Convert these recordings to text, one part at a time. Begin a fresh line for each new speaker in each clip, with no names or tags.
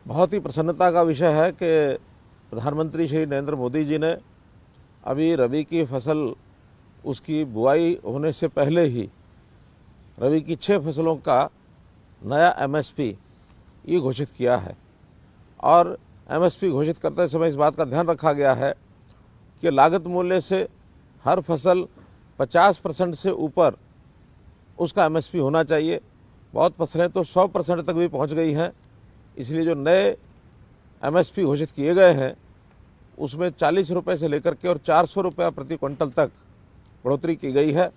बहुत ही प्रसन्नता का विषय है कि प्रधानमंत्री श्री नरेंद्र मोदी जी ने अभी रबी की फसल उसकी बुआई होने से पहले ही रबी की 6 फसलों का नया एमएसपी ये घोषित किया है। और एमएसपी घोषित करते समय इस बात का ध्यान रखा गया है कि लागत मूल्य से हर फसल 50% से ऊपर उसका एमएसपी होना चाहिए। बहुत फसलें तो 100% तक भी पहुंच गई हैं। इसलिए जो नए एमएसपी घोषित किए गए हैं उसमें 40 रुपये से लेकर के और 400 रुपये प्रति क्विंटल तक बढ़ोतरी की गई है।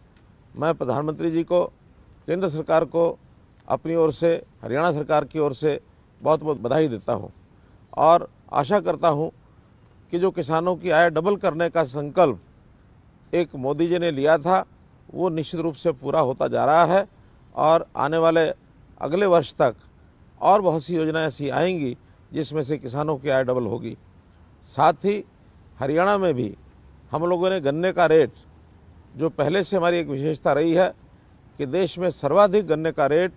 मैं प्रधानमंत्री जी को, केंद्र सरकार को अपनी ओर से, हरियाणा सरकार की ओर से बहुत बहुत बधाई देता हूं और आशा करता हूं कि जो किसानों की आय डबल करने का संकल्प एक मोदी जी ने लिया था वो निश्चित रूप से पूरा होता जा रहा है और आने वाले अगले वर्ष तक और बहुत सी योजनाएं ऐसी आएंगी जिसमें से किसानों की आय डबल होगी। साथ ही हरियाणा में भी हम लोगों ने गन्ने का रेट, जो पहले से हमारी एक विशेषता रही है कि देश में सर्वाधिक गन्ने का रेट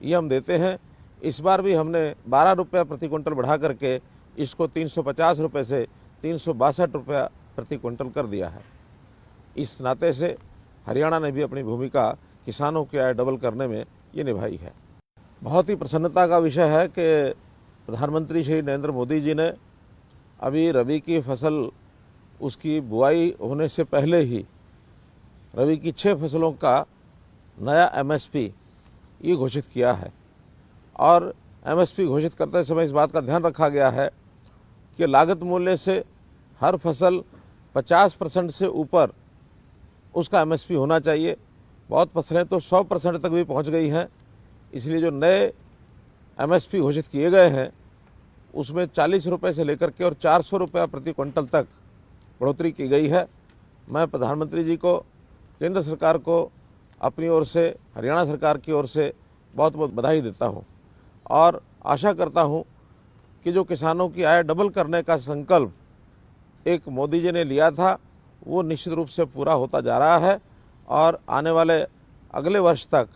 ये हम देते हैं, इस बार भी हमने 12 रुपये प्रति क्विंटल बढ़ा करके इसको 350 रुपये से 362 रुपये प्रति क्विंटल कर दिया है। इस नाते से हरियाणा ने भी अपनी भूमिका किसानों की आय डबल करने में ये निभाई है। बहुत ही प्रसन्नता का विषय है कि प्रधानमंत्री श्री नरेंद्र मोदी जी ने अभी रबी की फसल उसकी बुआई होने से पहले ही रबी की 6 फसलों का नया एमएसपी ये घोषित किया है। और एमएसपी घोषित करते समय इस बात का ध्यान रखा गया है कि लागत मूल्य से हर फसल 50% से ऊपर उसका एमएसपी होना चाहिए। बहुत फसलें तो 100% तक भी पहुंच गई हैं। इसलिए जो नए एमएसपी घोषित किए गए हैं उसमें 40 रुपये से लेकर के और 400 रुपये प्रति क्विंटल तक बढ़ोतरी की गई है। मैं प्रधानमंत्री जी को, केंद्र सरकार को अपनी ओर से, हरियाणा सरकार की ओर से बहुत बहुत बधाई देता हूं और आशा करता हूं कि जो किसानों की आय डबल करने का संकल्प एक मोदी जी ने लिया था वो निश्चित रूप से पूरा होता जा रहा है और आने वाले अगले वर्ष तक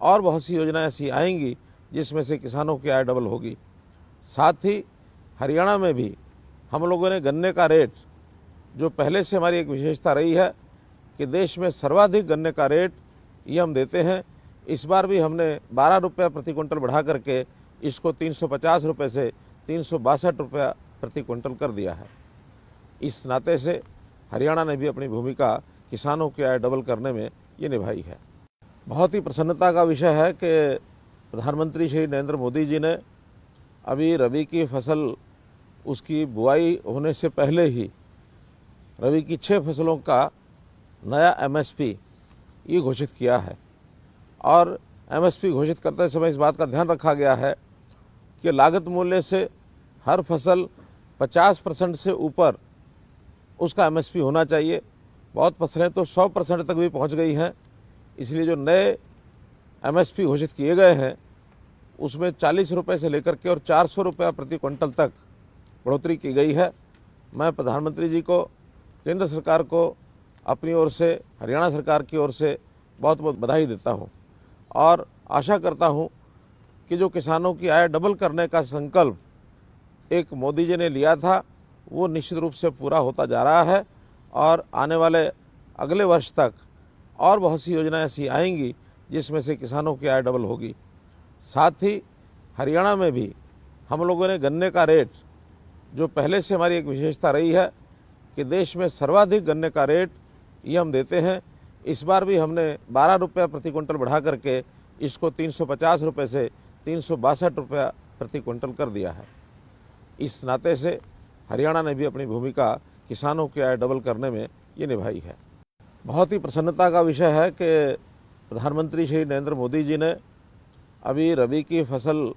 और बहुत सी योजनाएं ऐसी आएंगी जिसमें से किसानों की आय डबल होगी। साथ ही हरियाणा में भी हम लोगों ने गन्ने का रेट, जो पहले से हमारी एक विशेषता रही है कि देश में सर्वाधिक गन्ने का रेट ये हम देते हैं, इस बार भी हमने 12 रुपये प्रति क्विंटल बढ़ा करके इसको 350 रुपये से 362 रुपये प्रति क्विंटल कर दिया है। इस नाते से हरियाणा ने भी अपनी भूमिका किसानों की आय डबल करने में ये निभाई है। बहुत ही प्रसन्नता का विषय है कि प्रधानमंत्री श्री नरेंद्र मोदी जी ने अभी रबी की फसल उसकी बुआई होने से पहले ही रबी की 6 फसलों का नया एमएसपी ये घोषित किया है। और एमएसपी घोषित करते समय इस बात का ध्यान रखा गया है कि लागत मूल्य से हर फसल 50% से ऊपर उसका एमएसपी होना चाहिए। बहुत फसलें तो 100% तक भी पहुंच गई हैं। इसलिए जो नए एमएसपी घोषित किए गए हैं उसमें 40 रुपये से लेकर के और 400 रुपये प्रति क्विंटल तक बढ़ोतरी की गई है। मैं प्रधानमंत्री जी को, केंद्र सरकार को अपनी ओर से, हरियाणा सरकार की ओर से बहुत बहुत बधाई देता हूं और आशा करता हूं कि जो किसानों की आय डबल करने का संकल्प एक मोदी जी ने लिया था वो निश्चित रूप से पूरा होता जा रहा है और आने वाले अगले वर्ष तक और बहुत सी योजनाएं ऐसी आएंगी जिसमें से किसानों की आय डबल होगी। साथ ही हरियाणा में भी हम लोगों ने गन्ने का रेट, जो पहले से हमारी एक विशेषता रही है कि देश में सर्वाधिक गन्ने का रेट ये हम देते हैं, इस बार भी हमने 12 रुपये प्रति क्विंटल बढ़ा करके इसको 350 रुपये से 362 रुपये प्रति क्विंटल कर दिया है। इस नाते से हरियाणा ने भी अपनी भूमिका किसानों की आय डबल करने में ये निभाई है। बहुत ही प्रसन्नता का विषय है कि प्रधानमंत्री श्री नरेंद्र मोदी जी ने अभी रबी की फसल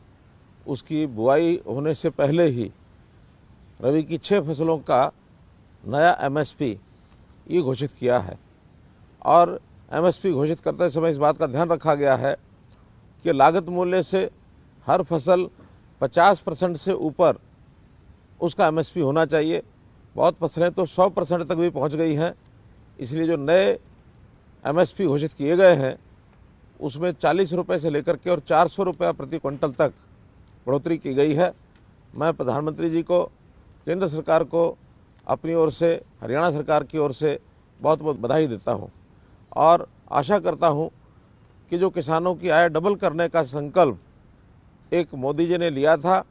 उसकी बुआई होने से पहले ही रबी की 6 फसलों का नया एमएसपी ये घोषित किया है। और एमएसपी घोषित करते समय इस बात का ध्यान रखा गया है कि लागत मूल्य से हर फसल 50% से ऊपर उसका एमएसपी होना चाहिए। बहुत फसलें तो 100% तक भी पहुंच गई हैं। इसलिए जो नए एमएसपी घोषित किए गए हैं उसमें 40 रुपये से लेकर के और 400 रुपये प्रति क्विंटल तक बढ़ोतरी की गई है। मैं प्रधानमंत्री जी को, केंद्र सरकार को अपनी ओर से, हरियाणा सरकार की ओर से बहुत बहुत बधाई देता हूं और आशा करता हूं कि जो किसानों की आय डबल करने का संकल्प एक मोदी जी ने लिया था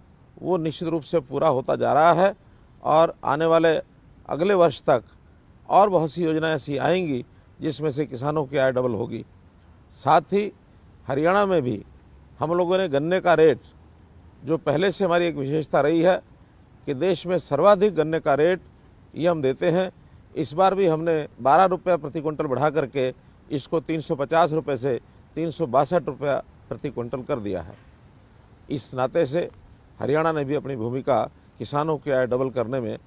वो निश्चित रूप से पूरा होता जा रहा है और आने वाले अगले वर्ष तक और बहुत सी योजनाएं ऐसी आएंगी जिसमें से किसानों की आय डबल होगी। साथ ही हरियाणा में भी हम लोगों ने गन्ने का रेट, जो पहले से हमारी एक विशेषता रही है कि देश में सर्वाधिक गन्ने का रेट ये हम देते हैं, इस बार भी हमने 12 रुपये प्रति क्विंटल बढ़ा करके इसको 350 रुपये से 362 रुपया प्रति क्विंटल कर दिया है। इस नाते से हरियाणा ने भी अपनी भूमिका किसानों की आय डबल करने में